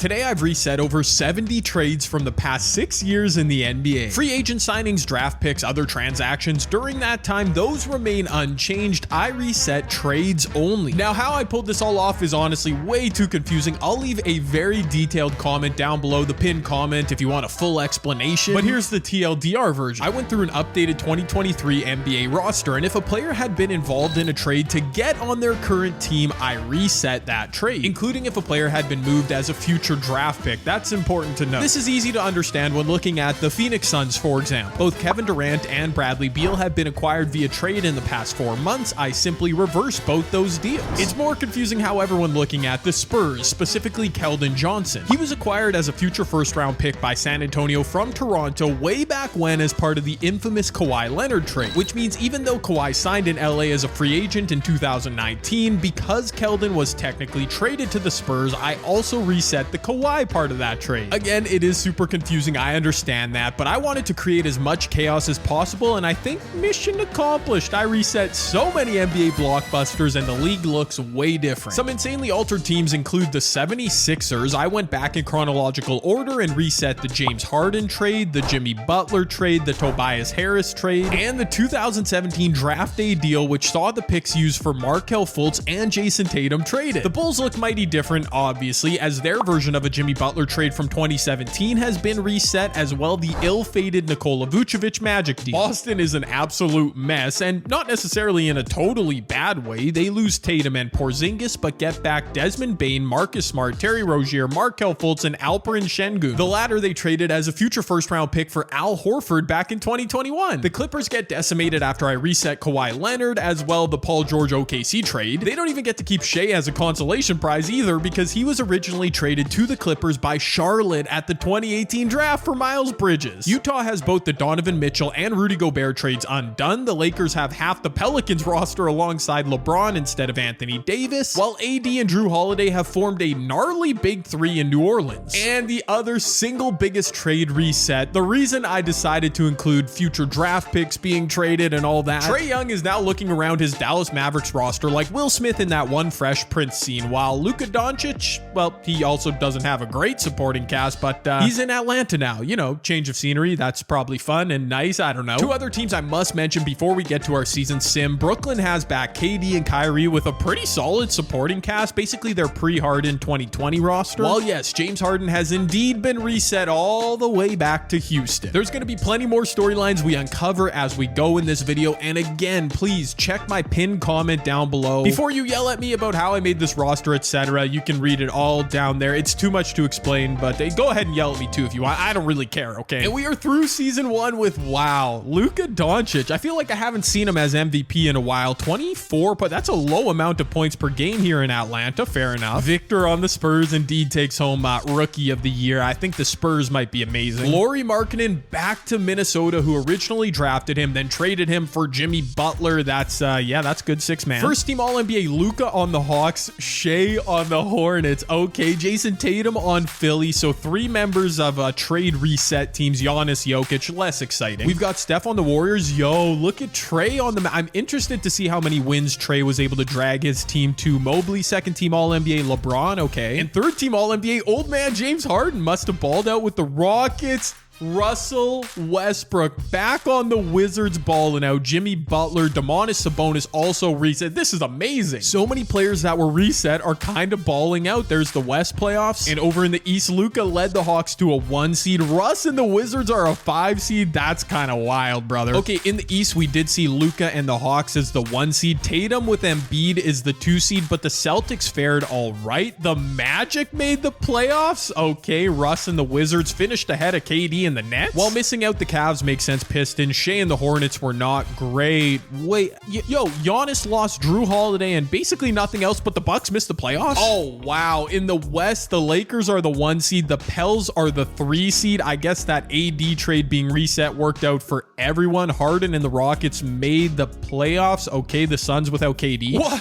Today I've reset over 70 trades from the past 6 years in the NBA. Free agent signings, draft picks, other transactions. During that time, those remain unchanged. I reset trades only. Now, how I pulled this all off is honestly way too confusing. I'll leave a very detailed comment down below, the pinned comment, if you want a full explanation. But here's the TLDR version. I went through an updated 2023 NBA roster, and if a player had been involved in a trade to get on their current team, I reset that trade, including if a player had been moved as a future draft pick. That's important to know. This is easy to understand when looking at the Phoenix Suns, for example. Both Kevin Durant and Bradley Beal have been acquired via trade in the past 4 months. I simply reverse both those deals. It's more confusing, however, when looking at the Spurs, specifically Keldon Johnson. He was acquired as a future first-round pick by San Antonio from Toronto way back when as part of the infamous Kawhi Leonard trade, which means even though Kawhi signed in LA as a free agent in 2019, because Keldon was technically traded to the Spurs, I also reset the Kawhi part of that trade. Again, it is super confusing, I understand that, but I wanted to create as much chaos as possible, and I think mission accomplished. I reset so many NBA blockbusters and the league looks way different. Some insanely altered teams include the 76ers. I went back in chronological order and reset the James Harden trade, the Jimmy Butler trade, the Tobias Harris trade, and the 2017 draft day deal, which saw the picks used for Markelle Fultz and Jason Tatum traded. The Bulls look mighty different, obviously, as their version of a Jimmy Butler trade from 2017 has been reset, as well the ill-fated Nikola Vucevic Magic deal. Boston is an absolute mess, and not necessarily in a totally bad way. They lose Tatum and Porzingis, but get back Desmond Bane, Marcus Smart, Terry Rozier, Markelle Fultz, and Alperen Şengün. The latter they traded as a future first-round pick for Al Horford back in 2021. The Clippers get decimated after I reset Kawhi Leonard, as well the Paul George OKC trade. They don't even get to keep Shea as a consolation prize either, because he was originally traded to the Clippers by Charlotte at the 2018 draft for Miles Bridges. Utah has both the Donovan Mitchell and Rudy Gobert trades undone. The Lakers have half the Pelicans roster alongside LeBron instead of Anthony Davis, while AD and Drew Holiday have formed a gnarly big three in New Orleans. And the other single biggest trade reset, the reason I decided to include future draft picks being traded and all that, Trae Young is now looking around his Dallas Mavericks roster like Will Smith in that one Fresh Prince scene, while Luka Doncic, well, he also doesn't have a great supporting cast, but he's in Atlanta now. You know, change of scenery, that's probably fun and nice, I don't know. Two other teams I must mention before we get to our season sim. Brooklyn has back KD and Kyrie with a pretty solid supporting cast, basically their pre-Harden 2020 roster. While yes, James Harden has indeed been reset all the way back to Houston. There's going to be plenty more storylines we uncover as we go in this video, and again, please check my pinned comment down below. Before you yell at me about how I made this roster, etc., you can read it all down there. It's too much to explain, but go ahead and yell at me too if you want. I don't really care, okay? And we are through season 1 with, wow, Luka Doncic. I feel like I haven't seen him as MVP in a while. 24, but that's a low amount of points per game here in Atlanta. Fair enough. Victor on the Spurs indeed takes home Rookie of the Year. I think the Spurs might be amazing. Lauri Markkanen back to Minnesota, who originally drafted him, then traded him for Jimmy Butler. That's, yeah, that's good six-man. First team All-NBA Luka on the Hawks, Shea on the Hornets. Okay, Jason Tatum on Philly. So 3 members of trade reset teams. Giannis, Jokic, less exciting. We've got Steph on the Warriors. Yo, look at Trae on the... I'm interested to see how many wins Trae was able to drag his team to. Mobley, second team All-NBA LeBron. Okay. And third team All-NBA old man James Harden must have balled out with the Rockets. Russell Westbrook back on the Wizards balling out. Jimmy Butler, Domantas Sabonis also reset. This is amazing. So many players that were reset are kind of balling out. There's the West playoffs, and over in the East, Luka led the Hawks to a 1 seed. Russ and the Wizards are a 5 seed. That's kind of wild, brother. Okay, in the East, we did see Luka and the Hawks as the 1 seed. Tatum with Embiid is the 2 seed, but the Celtics fared all right. The Magic made the playoffs. Okay, Russ and the Wizards finished ahead of KD in the Nets. While missing out the Cavs makes sense. Pistons, Shea and the Hornets were not great. Wait, yo, Giannis lost Drew Holiday and basically nothing else, but the Bucks missed the playoffs? Oh, wow. In the West, the Lakers are the 1 seed. The Pels are the 3 seed. I guess that AD trade being reset worked out for everyone. Harden and the Rockets made the playoffs. Okay, the Suns without KD. What?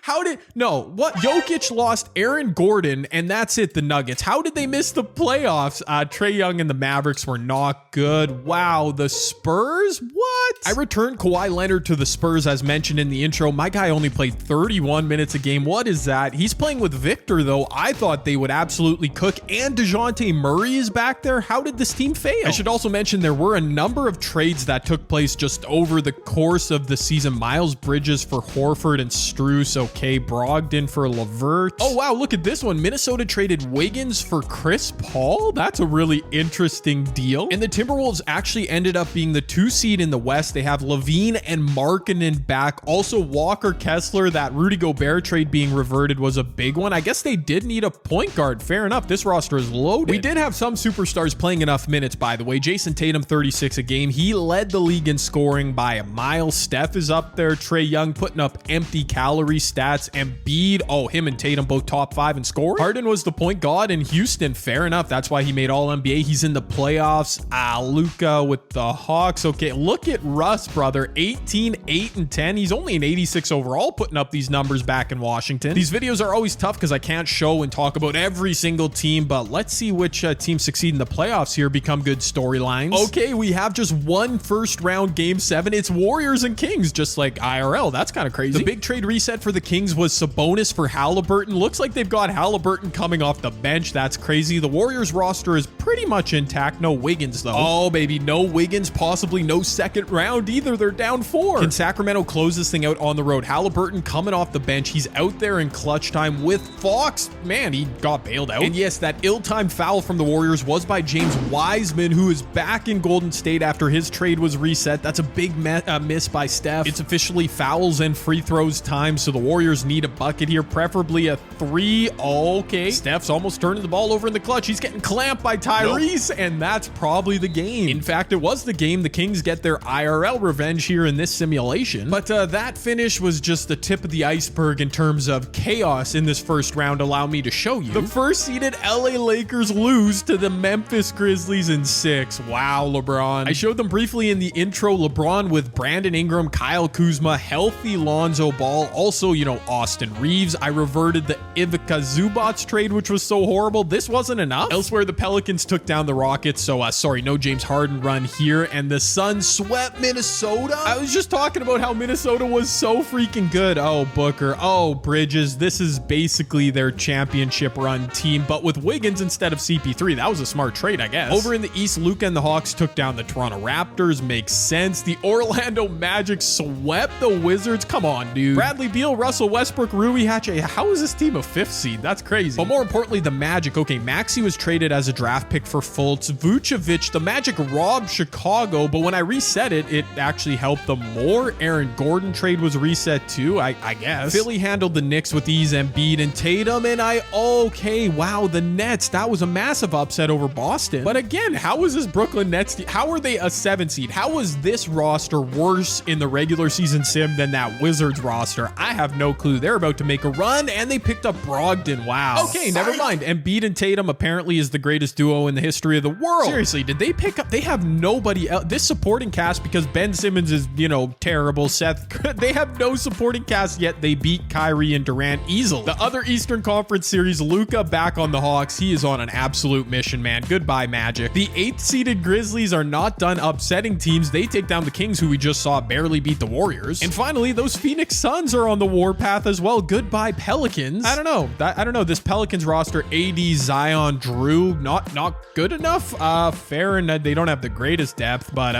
How did... No, what? Jokic lost Aaron Gordon, and that's it, the Nuggets. How did they miss the playoffs? Trae Young and the Mavericks were not good. Wow, the Spurs? What? I returned Kawhi Leonard to the Spurs as mentioned in the intro. My guy only played 31 minutes a game. What is that? He's playing with Victor though. I thought they would absolutely cook, and DeJounte Murray is back there. How did this team fail? I should also mention there were a number of trades that took place just over the course of the season. Miles Bridges for Horford and Strus. Okay, Brogdon for LeVert. Oh wow, look at this one. Minnesota traded Wiggins for Chris Paul. That's a really interesting deal. And the Timberwolves actually ended up being the 2 seed in the West. They have Levine and Markkanen back. Also Walker Kessler. That Rudy Gobert trade being reverted was a big one. I guess they did need a point guard. Fair enough. This roster is loaded. We did have some superstars playing enough minutes, by the way. Jason Tatum, 36 a game. He led the league in scoring by a mile. Steph is up there. Trae Young putting up empty calorie stats. Embiid, oh, him and Tatum both top 5 in scoring. Harden was the point guard in Houston. Fair enough. That's why he made All-NBA. He's in the playoffs. Luka with the Hawks. Okay, look at Russ, brother. 18, 8, and 10. He's only an 86 overall, putting up these numbers back in Washington. These videos are always tough because I can't show and talk about every single team, but let's see which teams succeed in the playoffs here, become good storylines. Okay, we have just one first round game 7. It's Warriors and Kings, just like IRL. That's kind of crazy. The big trade reset for the Kings was Sabonis for Halliburton. Looks like they've got Halliburton coming off the bench. That's crazy. The Warriors roster is pretty much intact. No Wiggins though. Oh baby, no Wiggins, possibly no second round either. They're down 4. Can Sacramento close this thing out on the road? Halliburton coming off the bench. He's out there in clutch time with Fox. Man, he got bailed out. And yes, that ill-timed foul from the Warriors was by James Wiseman, who is back in Golden State after his trade was reset. That's a big miss by Steph. It's officially fouls and free throws time, so the Warriors need a bucket here, preferably a 3. Okay, Steph's almost turning the ball over in the clutch. He's getting clamped by Tyrese, and that's probably the game. In fact, it was the game. The Kings get their IRL revenge here in this simulation, but that finish was just the tip of the iceberg in terms of chaos in this first round. Allow me to show you. The first seeded LA Lakers lose to the Memphis Grizzlies in 6. Wow, LeBron. I showed them briefly in the intro. LeBron with Brandon Ingram, Kyle Kuzma, healthy Lonzo Ball, also, you know, Austin Reeves. I reverted the Ivica Zubac trade, which was so horrible. This wasn't enough. Elsewhere, the Pelicans took down the Rockets, so sorry, no James Harden run here, and the Suns swept Minnesota. I was just talking about how Minnesota was so freaking good. Oh, Booker. Oh, Bridges. This is basically their championship run team, but with Wiggins instead of CP3. That was a smart trade, I guess. Over in the East, Luka and the Hawks took down the Toronto Raptors. Makes sense. The Orlando Magic swept the Wizards. Come on, dude. Bradley Beal, Russell Westbrook, Rui Hachimura. How is this team a 5th seed? That's crazy. But more importantly, the Magic. Okay, Maxey was traded as a draft pick for Fultz. Vucevic, the Magic robbed Chicago, but when I reset it, it actually helped them more. Aaron Gordon trade was reset too, I guess. Philly handled the Knicks with ease. Embiid and Tatum, and okay, wow, the Nets. That was a massive upset over Boston. But again, how was this Brooklyn Nets team? How are they a 7 seed? How was this roster worse in the regular season sim than that Wizards roster? I have no clue. They're about to make a run, and they picked up Brogdon. Wow. Okay, never mind. Embiid and Tatum apparently is the greatest duo in the history of the world. Seriously, did they pick up? They have nobody else. This supporting cast, because Ben Simmons is, you know, terrible. Seth, they have no supporting cast yet. They beat Kyrie and Durant easily. The other Eastern Conference series, Luka back on the Hawks. He is on an absolute mission, man. Goodbye, Magic. The 8th seeded Grizzlies are not done upsetting teams. They take down the Kings, who we just saw barely beat the Warriors. And finally, those Phoenix Suns are on the warpath as well. Goodbye, Pelicans. I don't know. This Pelicans roster, AD, Zion, Drew, not good enough. Fair, and they don't have the greatest depth, but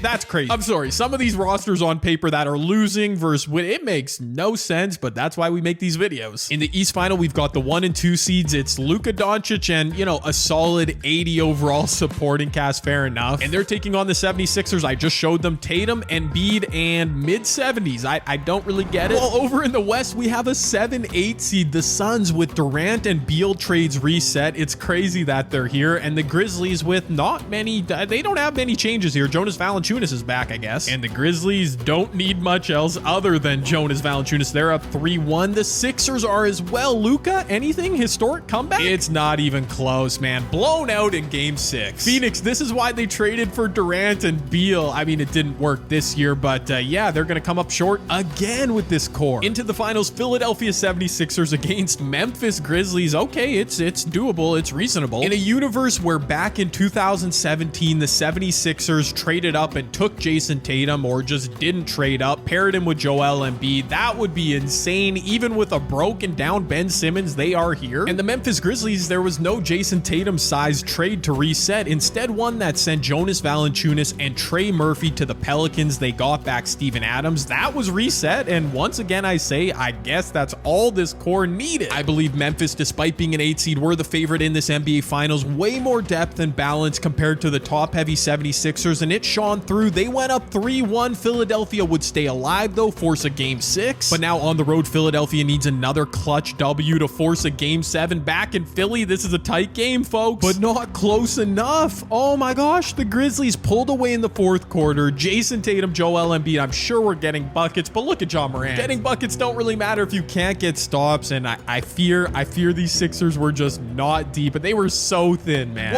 that's crazy. I'm sorry. Some of these rosters on paper that are losing versus win, it makes no sense, but that's why we make these videos. In the East Final, we've got the 1 and 2 seeds. It's Luka Doncic and, you know, a solid 80 overall supporting cast. Fair enough. And they're taking on the 76ers. I just showed them Tatum, Embiid, and mid-70s. I don't really get it. Well, over in the West, we have a 7-8 seed. The Suns with Durant and Beal trades reset. It's crazy that they're here. And the Grizzlies with not many, they don't have many changes here. Jonas Valanciunas is back, I guess. And the Grizzlies don't need much else other than Jonas Valanciunas. They're up 3-1. The Sixers are as well. Luka, anything? Historic comeback? It's not even close, man. Blown out in game 6. Phoenix, this is why they traded for Durant and Beal. I mean, it didn't work this year, but yeah, they're going to come up short again with this core. Into the finals, Philadelphia 76ers against Memphis Grizzlies. Okay, it's doable. It's reasonable. In a universe where back in 2017, the 76ers traded up and took took Jason Tatum or just didn't trade up, paired him with Joel Embiid, that would be insane. Even with a broken down Ben Simmons, they are here. And the Memphis Grizzlies, there was no Jason Tatum sized trade to reset. Instead, one that sent Jonas Valanciunas and Trey Murphy to the Pelicans. They got back Steven Adams. That was reset. And once again, I say, I guess that's all this core needed. I believe Memphis, despite being an 8 seed, were the favorite in this NBA Finals. Way more depth and balance compared to the top-heavy 76ers, and it shone through. They went up 3-1. Philadelphia would stay alive, though, force a Game 6. But now on the road, Philadelphia needs another clutch W to force a Game 7. Back in Philly, this is a tight game, folks, but not close enough. Oh my gosh, the Grizzlies pulled away in the fourth quarter. Jason Tatum, Joel Embiid, I'm sure we're getting buckets, but look at Ja Morant. Getting buckets don't really matter if you can't get stops, and I fear these Sixers were just not deep, but they were so thin, man.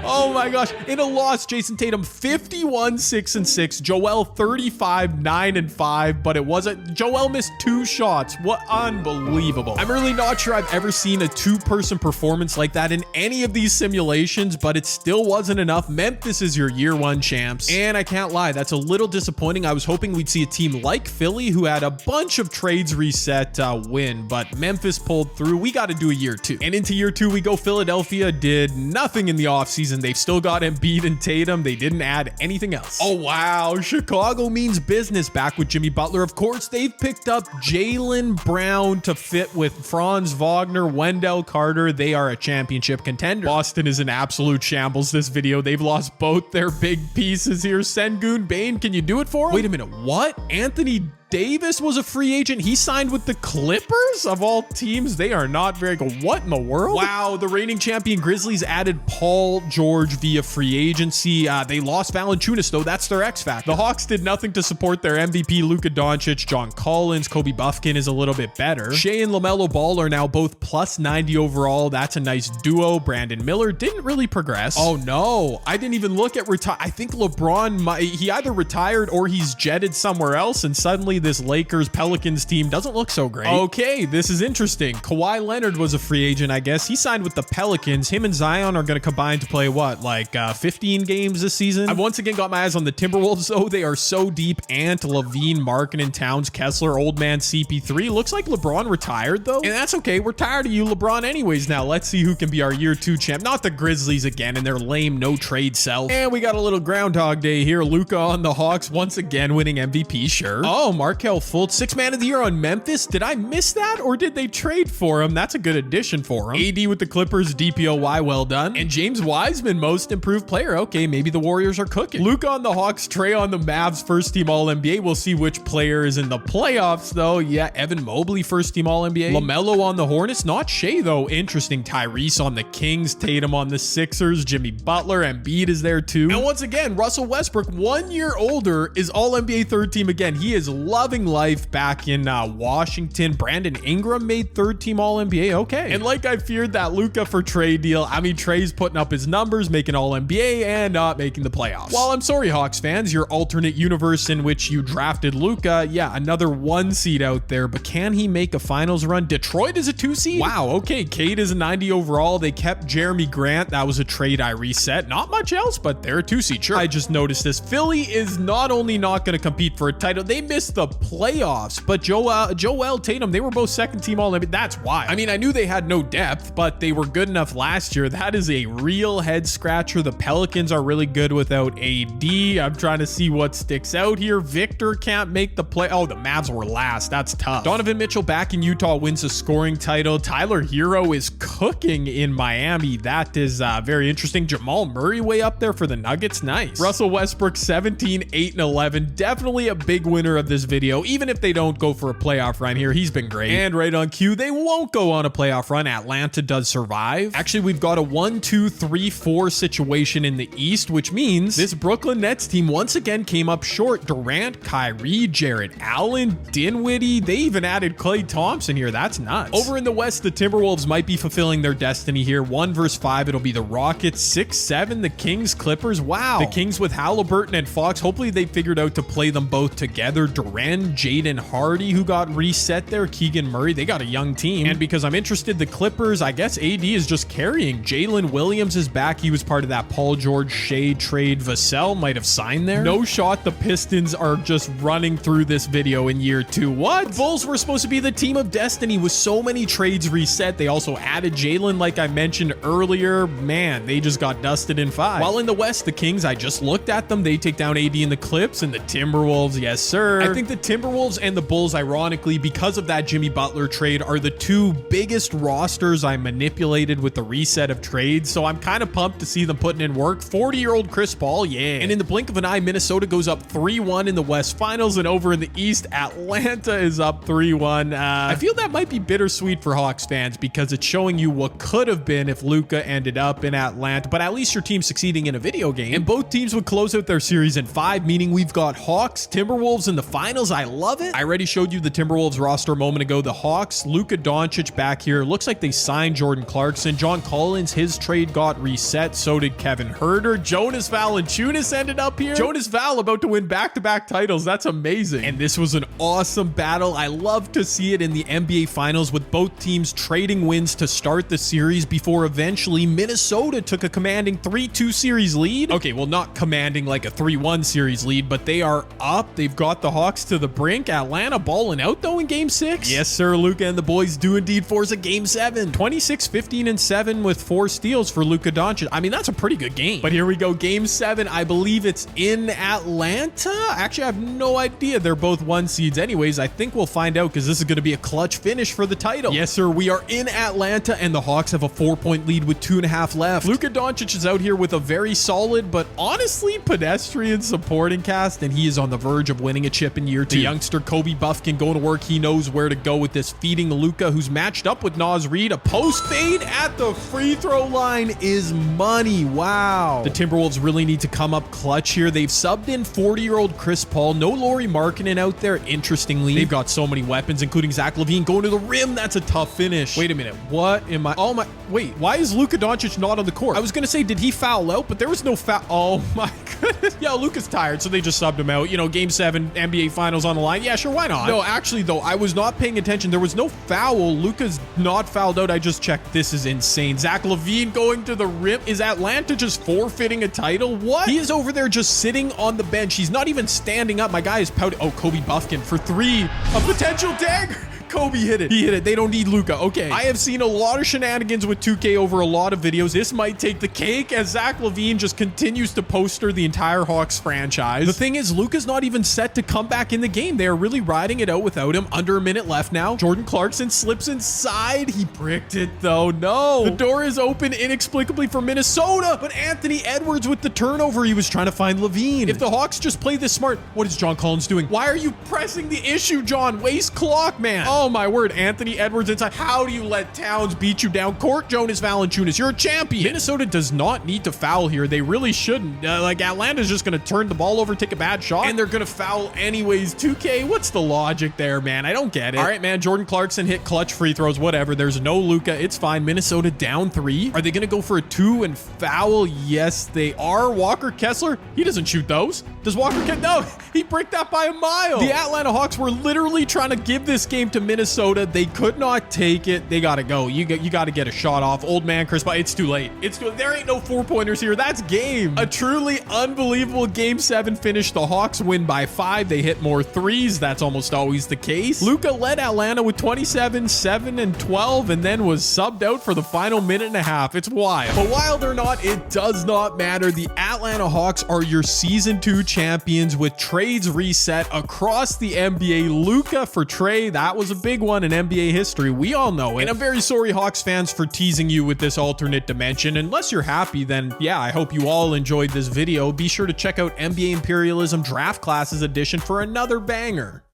Oh my gosh. In a loss, Jason Tatum 51, 6-6, Joel 35, 9-5, but it wasn't. Joel missed 2 shots. What unbelievable. I'm really not sure I've ever seen a 2-person performance like that in any of these simulations, but it still wasn't enough. Memphis is your year 1 champs, and I can't lie, that's a little disappointing. I was hoping we'd see a team like Philly, who had a bunch of trades reset, win, but Memphis pulled through. We got to do a year 2. And into year 2 we go. Philadelphia did nothing in the offseason. They've still got Embiid and Tatum. They didn't add anything else. Oh wow, Chicago means business back with Jimmy Butler. Of course, they've picked up Jaylen Brown to fit with Franz Wagner, Wendell Carter. They are a championship contender. Boston is an absolute shambles this video. They've lost both their big pieces here. Sengun Bane, can you do it for him? Wait a minute, what? Anthony Davis was a free agent. He signed with the Clippers of all teams. They are not very good. What in the world? Wow, the reigning champion Grizzlies added Paul George via free agency. They lost Valanciunas, though. That's their X factor. The Hawks did nothing to support their MVP, Luka Doncic. John Collins, Kobe Buffkin is a little bit better. Shea and LaMelo Ball are now both plus 90 overall. That's a nice duo. Brandon Miller didn't really progress. Oh no, I didn't even look at retire. I think LeBron, he either retired or he's jetted somewhere else, and suddenly this Lakers Pelicans team doesn't look so great. Okay, this is interesting. Kawhi Leonard was a free agent, I guess. He signed with the Pelicans. Him and Zion are going to combine to play what, like 15 games this season? I've once again got my eyes on the Timberwolves, though. They are so deep. Ant, Levine, Markkanen, Towns, Kessler, old man CP3. Looks like LeBron retired, though. And that's okay. We're tired of you, LeBron, anyways. Now, let's see who can be our year 2 champ. Not the Grizzlies again and their lame no-trade self. And we got a little Groundhog Day here. Luka on the Hawks once again winning MVP, sure. Oh, Markelle Fultz, 6th man of the year on Memphis. Did I miss that, or did they trade for him? That's a good addition for him. AD with the Clippers, DPOY, well done. And James Wiseman, most improved player. Okay, maybe the Warriors are cooking. Luka on the Hawks, Trey on the Mavs, first team All-NBA. We'll see which player is in the playoffs, though. Yeah, Evan Mobley, first team All-NBA. LaMelo on the Hornets, not Shea, though. Interesting. Tyrese on the Kings, Tatum on the Sixers, Jimmy Butler, Embiid is there too. And once again, Russell Westbrook, 1 year older, is All-NBA 3rd team again. He is loving life back in Washington. Brandon Ingram made 3rd team All-NBA. Okay. And like I feared, that Luka for Trey deal. I mean, Trey's putting up his numbers, making All-NBA and not making the playoffs. Well, I'm sorry, Hawks fans, your alternate universe in which you drafted Luka, yeah, another 1 seed out there, but can he make a finals run? Detroit is a 2 seed? Wow, okay, Cade is a 90 overall. They kept Jeremy Grant. That was a trade I reset. Not much else, but they're a 2 seed, sure. I just noticed this. Philly is not only not going to compete for a title, they missed the playoffs, but Joel Tatum, they were both 2nd team All-NBA. That's why. I mean, I knew they had no depth, but they were good enough last year. That is a real head scratcher. The Pelicans are really good without AD. I'm trying to see what sticks out here. Victor can't make the play. Oh, the Mavs were last. That's tough. Donovan Mitchell back in Utah wins a scoring title. Tyler Hero is cooking in Miami. That is very interesting. Jamal Murray way up there for the Nuggets. Nice. Russell Westbrook 17, 8, and 11. Definitely a big winner of this video. Even if they don't go for a playoff run here, he's been great. And right on cue, they won't go on a playoff run. Atlanta does survive. Actually, we've got a 1, 2, 3, 4 situation in the East, which means this Brooklyn Nets team once again came up short. Durant, Kyrie, Jarrett Allen, Dinwiddie. They even added Klay Thompson here. That's nuts. Over in the West, the Timberwolves might be fulfilling their destiny here. 1 versus 5, it'll be the Rockets. 6, 7, the Kings, Clippers. Wow. The Kings with Halliburton and Fox. Hopefully they figured out to play them both together. Durant Duren, Jaden Hardy, who got reset there, Keegan Murray. They got a young team. And because I'm interested, the Clippers, I guess AD is just carrying. Jalen Williams is back. He was part of that Paul George Shea trade. Vassell might have signed there. No shot. The Pistons are just running through this video in year 2. What? The Bulls were supposed to be the team of destiny with so many trades reset. They also added Jalen, like I mentioned earlier. Man, they just got dusted in 5. While in the West, the Kings, I just looked at them. They take down AD and the Clips, and the Timberwolves, yes sir. I think the Timberwolves and the Bulls, ironically, because of that Jimmy Butler trade, are the 2 biggest rosters I manipulated with the reset of trades. So I'm kind of pumped to see them putting in work. 40-year-old Chris Paul, yeah. And in the blink of an eye, Minnesota goes up 3-1 in the West Finals, and over in the East, Atlanta is up 3-1. I feel that might be bittersweet for Hawks fans because it's showing you what could have been if Luka ended up in Atlanta, but at least your team's succeeding in a video game. And both teams would close out their series in 5, meaning we've got Hawks, Timberwolves in the finals. I love it. I already showed you the Timberwolves roster a moment ago. The Hawks, Luka Doncic back here. Looks like they signed Jordan Clarkson. John Collins, his trade got reset. So did Kevin Huerter. Jonas Valanciunas ended up here. Jonas Val about to win back-to-back titles. That's amazing. And this was an awesome battle. I love to see it in the NBA Finals with both teams trading wins to start the series before eventually Minnesota took a commanding 3-2 series lead. Okay, well, not commanding like a 3-1 series lead, but they are up. They've got the Hawks to the brink. Atlanta balling out though in game 6. Yes, sir. Luka and the boys do indeed force a game 7. 26, 15, and 7 with 4 steals for Luka Doncic. I mean, that's a pretty good game. But here we go. Game 7. I believe it's in Atlanta. Actually, I have no idea. They're both 1 seeds anyways. I think we'll find out because this is going to be a clutch finish for the title. Yes, sir. We are in Atlanta and the Hawks have a 4-point lead with 2.5 left. Luka Doncic is out here with a very solid, but honestly pedestrian supporting cast, and he is on the verge of winning a chip in year 2. The youngster Kobe Buffkin going to work. He knows where to go with this, feeding Luka, who's matched up with Naz Reid. A post fade at the free throw line is money. Wow. The Timberwolves really need to come up clutch here. They've subbed in 40-year-old Chris Paul. No Lauri Markkanen out there. Interestingly, they've got so many weapons, including Zach LaVine going to the rim. That's a tough finish. Wait a minute. What am I? Oh my. Wait, why is Luka Doncic not on the court? I was going to say, did he foul out? But there was no foul. Oh my goodness. Yeah, Luka's tired, so they just subbed him out. You know, game 7, NBA Finals on the line. Yeah, sure, why not? No, actually, though, I was not paying attention. There was no foul. Luka's not fouled out. I just checked. This is insane. Zach LaVine going to the rim. Is Atlanta just forfeiting a title? What? He is over there just sitting on the bench. He's not even standing up. My guy is pouting. Oh, Kobe Buffkin for 3. A potential dagger. Kobe hit it. He hit it. They don't need Luka. Okay. I have seen a lot of shenanigans with 2K over a lot of videos. This might take the cake as Zach LaVine just continues to poster the entire Hawks franchise. The thing is, Luka's not even set to come back in the game. They are really riding it out without him. Under a minute left now. Jordan Clarkson slips inside. He bricked it though. No. The door is open inexplicably for Minnesota, but Anthony Edwards with the turnover. He was trying to find LaVine. If the Hawks just play this smart, what is John Collins doing? Why are you pressing the issue, John? Waste clock, man. Oh my word, Anthony Edwards inside. How do you let Towns beat you down court, Jonas Valanciunas? You're a champion. Minnesota does not need to foul here. They really shouldn't. Like, Atlanta's just going to turn the ball over, take a bad shot, and they're going to foul anyways. 2K, what's the logic there, man? I don't get it. All right, man, Jordan Clarkson hit clutch free throws, whatever. There's no Luka. It's fine. Minnesota down 3. Are they going to go for a 2 and foul? Yes, they are. Walker Kessler, he doesn't shoot those. Does Walker Kessler? No, he bricked that by a mile. The Atlanta Hawks were literally trying to give this game to Minnesota. They could not take it. They got to go. You got to get a shot off. Old man Chris Paul. It's too late. There ain't no 4-pointers here. That's game. A truly unbelievable game 7 finish. The Hawks win by 5. They hit more threes. That's almost always the case. Luka led Atlanta with 27, 7, and 12, and then was subbed out for the final minute and a half. It's wild. But while they're not, it does not matter. The Atlanta Hawks are your season 2 champions with trades reset across the NBA. Luka for Trey. That was a big one in NBA history. We all know it. And I'm very sorry, Hawks fans, for teasing you with this alternate dimension. Unless you're happy, then yeah, I hope you all enjoyed this video. Be sure to check out NBA Imperialism Draft Classes Edition for another banger.